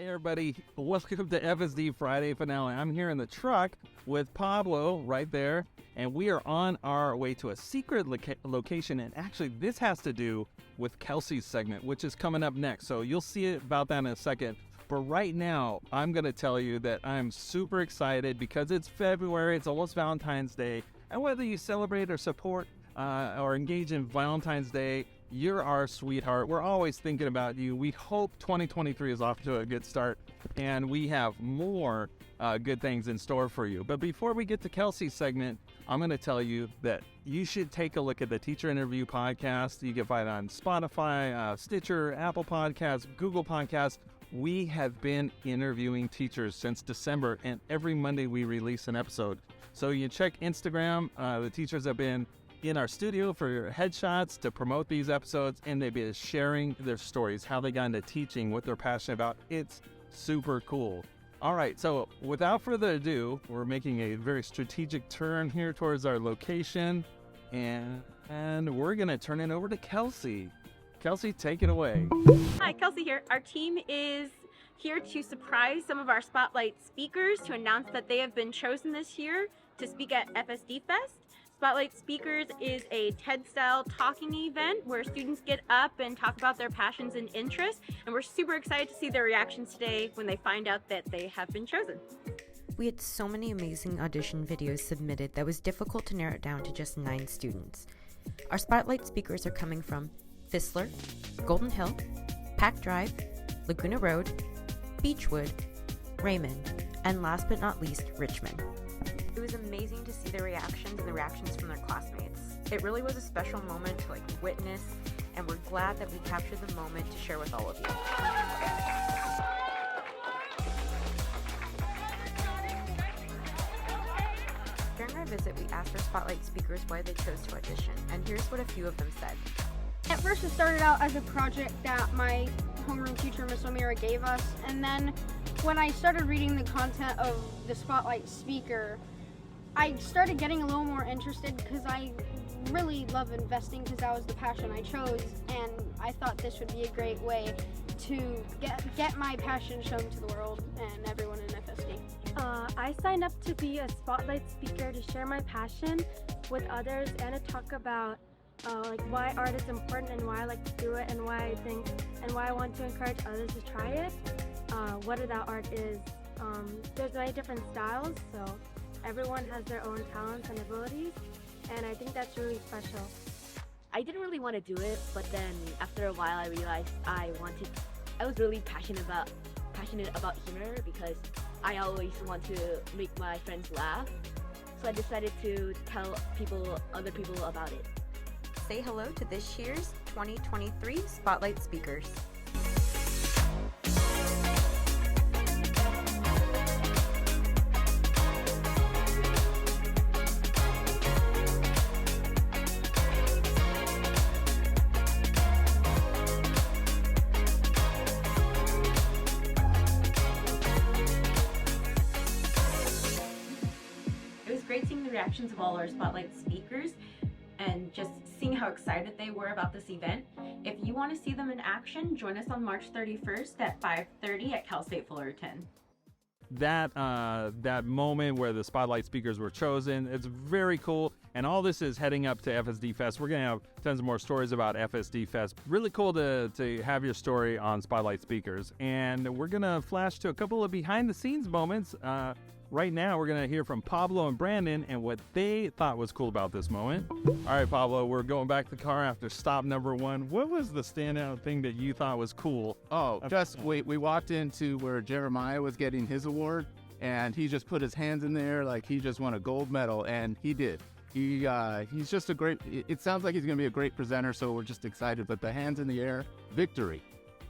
Hey everybody, welcome to FSD Friday Finale. I'm here in the truck with Pablo right there, and we are on our way to a secret location, and actually this has to do with Kelsey's segment, which is coming up next, so you'll see about that in a second. But right now, I'm going to tell you that I'm super excited because it's February, it's almost Valentine's Day, and whether you celebrate or support or engage in Valentine's Day, you're our sweetheart. We're always thinking about you. We hope 2023 is off to a good start, and we have more good things in store for you. But before we get to Kelsey's segment, I'm going to tell you that you should take a look at the Teacher Interview Podcast. You can find it on Spotify, Stitcher, Apple Podcasts, Google Podcasts. We have been interviewing teachers since December, and every Monday we release an episode. So you check Instagram. The teachers have been in our studio for headshots to promote these episodes, and they've been sharing their stories, how they got into teaching, what they're passionate about. It's super cool. All right, so without further ado, we're making a very strategic turn here towards our location, and we're gonna turn it over to Kelsey. Kelsey, take it away. Hi, Kelsey here. Our team is here to surprise some of our Spotlight speakers to announce that they have been chosen this year to speak at FSD Fest. Spotlight Speakers is a TED-style talking event where students get up and talk about their passions and interests, and we're super excited to see their reactions today when they find out that they have been chosen. We had so many amazing audition videos submitted that was difficult to narrow it down to just 9 students. Our Spotlight speakers are coming from Fissler, Golden Hill, Pack Drive, Laguna Road, Beechwood, Raymond, and last but not least, Richmond. It was amazing to see their reactions and the reactions from their classmates. It really was a special moment to witness, and we're glad that we captured the moment to share with all of you. During our visit, we asked our Spotlight speakers why they chose to audition, and here's what a few of them said. At first it started out as a project that my homeroom teacher, Miss O'Meara, gave us, and then when I started reading the content of the Spotlight speaker, I started getting a little more interested because I really love investing because that was the passion I chose, and I thought this would be a great way to get my passion shown to the world and everyone in FSD. I signed up to be a Spotlight speaker to share my passion with others and to talk about why art is important and why I like to do it and why I want to encourage others to try it. What that art is. There's many different styles, so everyone has their own talents and abilities, and I think that's really special. I didn't really want to do it, but then after a while I realized I was really passionate about humor because I always want to make my friends laugh. So I decided to tell other people about it. Say hello to this year's 2023 Spotlight speakers. It was great seeing the reactions of all our Spotlight speakers and just seeing how excited they were about this event. If you want to see them in action, join us on March 31st at 5:30 at Cal State Fullerton. That moment where the Spotlight speakers were chosen, it's very cool, and all this is heading up to FSD Fest. We're gonna have tons more stories about FSD Fest. Really cool to have your story on Spotlight speakers, and we're gonna flash to a couple of behind the scenes moments. Right now, we're going to hear from Pablo and Brandon and what they thought was cool about this moment. All right, Pablo, we're going back to the car after stop number 1. What was the standout thing that you thought was cool? We walked into where Jeremiah was getting his award, and he just put his hands in there like he just won a gold medal, and he did. He's just a great, it sounds like he's going to be a great presenter, so we're just excited. But the hands in the air, victory.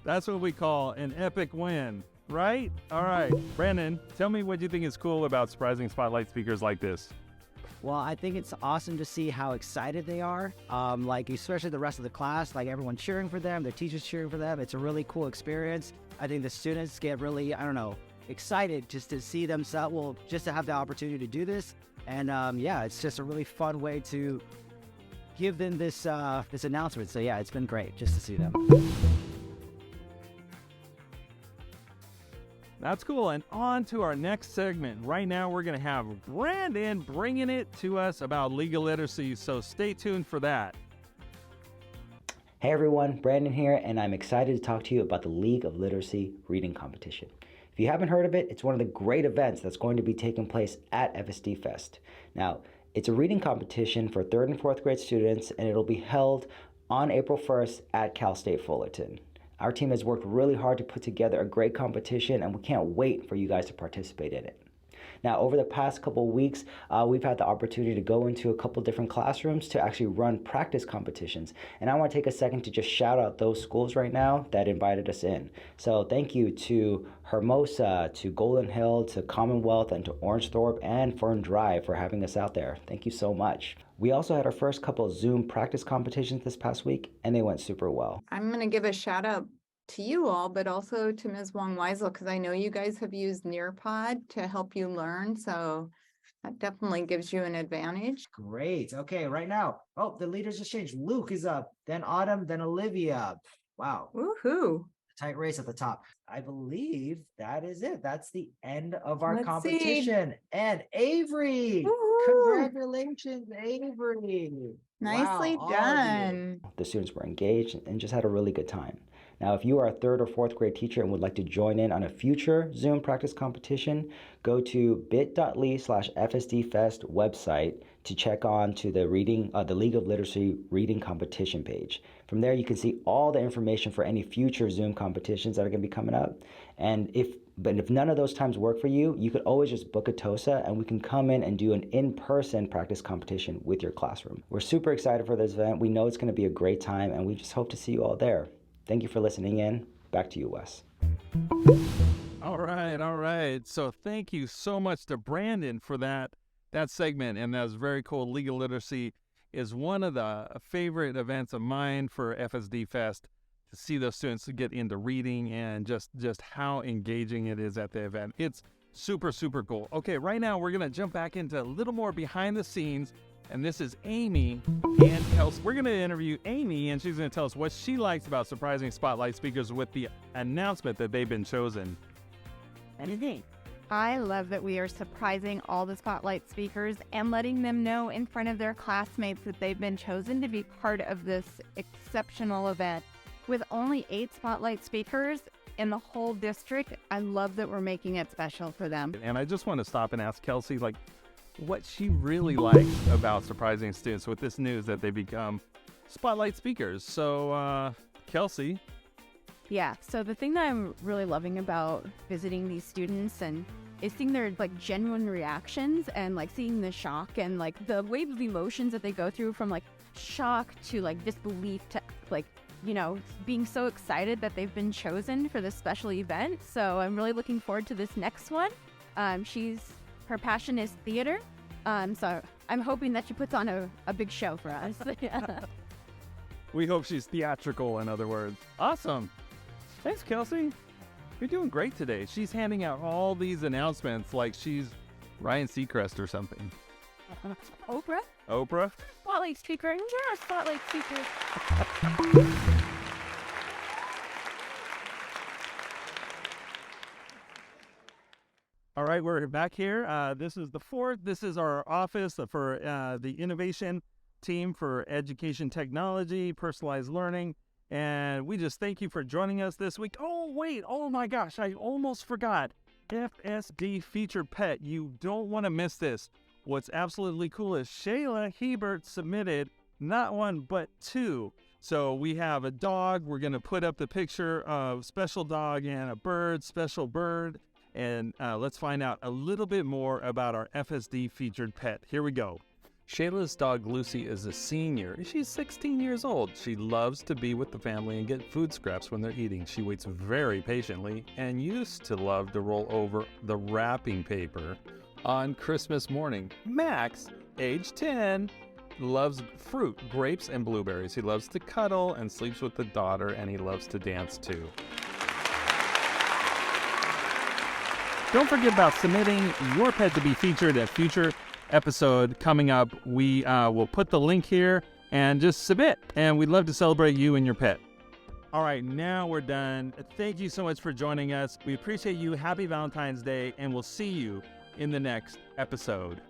That's what we call an epic win. Right? All right. Brandon, tell me what you think is cool about surprising Spotlight speakers like this. Well, I think it's awesome to see how excited they are, especially the rest of the class, everyone cheering for them, their teachers cheering for them. It's a really cool experience. I think the students get really, excited just to see themselves, just to have the opportunity to do this. And it's just a really fun way to give them this announcement. So yeah, it's been great just to see them. That's cool. And on to our next segment. Right now, we're going to have Brandon bringing it to us about legal literacy, so stay tuned for that. Hey everyone, Brandon here, and I'm excited to talk to you about the League of Literacy Reading Competition. If you haven't heard of it, it's one of the great events that's going to be taking place at FSD Fest. Now, it's a reading competition for 3rd and 4th grade students, and it'll be held on April 1st at Cal State Fullerton. Our team has worked really hard to put together a great competition, and we can't wait for you guys to participate in it. Now, over the past couple of weeks, we've had the opportunity to go into a couple different classrooms to actually run practice competitions. And I want to take a second to just shout out those schools right now that invited us in. So thank you to Hermosa, to Golden Hill, to Commonwealth, and to Orangethorpe and Fern Drive for having us out there. Thank you so much. We also had our first couple of Zoom practice competitions this past week, and they went super well. I'm going to give a shout out to you all, but also to Ms. Wong Weisel, because I know you guys have used Nearpod to help you learn. So that definitely gives you an advantage. Great. Okay, right now. Oh, the leaders just changed. Luke is up, then Autumn, then Olivia. Wow. Woohoo. Tight race at the top. I believe that is it. That's the end of our Let's see. competition. And Avery, Woohoo. congratulations, Avery. Nicely Wow, all of you. done. The students were engaged and just had a really good time. Now, if you are a 3rd or 4th grade teacher and would like to join in on a future Zoom practice competition, go to bit.ly/FSDFest website to check on to the League of Literacy Reading Competition page. From there, you can see all the information for any future Zoom competitions that are going to be coming up. And if none of those times work for you, you could always just book a TOSA and we can come in and do an in-person practice competition with your classroom. We're super excited for this event. We know it's going to be a great time, and we just hope to see you all there. Thank you for listening in. Back to you, Wes. All right. So thank you so much to Brandon for that segment, and that was very cool. Legal literacy is one of the favorite events of mine for FSD Fest, to see those students get into reading and just how engaging it is at the event. It's super, super cool. Okay, right now we're going to jump back into a little more behind the scenes, and this is Amy and Kelsey. We're going to interview Amy, and she's going to tell us what she likes about surprising Spotlight speakers with the announcement that they've been chosen. Anything. I love that we are surprising all the Spotlight speakers and letting them know in front of their classmates that they've been chosen to be part of this exceptional event. With only 8 Spotlight speakers in the whole district, I love that we're making it special for them. And I just want to stop and ask Kelsey, what she really likes about surprising students with this news that they become Spotlight speakers. So, Kelsey. Yeah, so the thing that I'm really loving about visiting these students and is seeing their genuine reactions and seeing the shock and the wave of emotions that they go through, from shock to disbelief to being so excited that they've been chosen for this special event. So I'm really looking forward to this next one. Her passion is theater, so I'm hoping that she puts on a big show for us. We hope she's theatrical, in other words. Awesome. Thanks, Kelsey. You're doing great today. She's handing out all these announcements like she's Ryan Seacrest or something. Oprah? Oprah? Spotlight speaker. You're a spotlight speaker. All right, we're back here. This is the 4th. This is our office for the innovation team for education technology, personalized learning. And we just thank you for joining us this week. Oh, wait. Oh, my gosh. I almost forgot. FSD featured pet. You don't want to miss this. What's absolutely cool is Shayla Hebert submitted not 1, but 2. So we have a dog. We're going to put up the picture of special dog and a bird, special bird. And let's find out a little bit more about our FSD featured pet. Here we go. Shayla's dog Lucy is a senior. She's 16 years old. She loves to be with the family and get food scraps when they're eating. She waits very patiently and used to love to roll over the wrapping paper on Christmas morning. Max, age 10, loves fruit, grapes, and blueberries. He loves to cuddle and sleeps with the daughter, and he loves to dance too. Don't forget about submitting your pet to be featured at future episode coming up. We will put the link here and just submit, and we'd love to celebrate you and your pet. All right, now we're done. Thank you so much for joining us. We appreciate you. Happy Valentine's Day, and we'll see you in the next episode.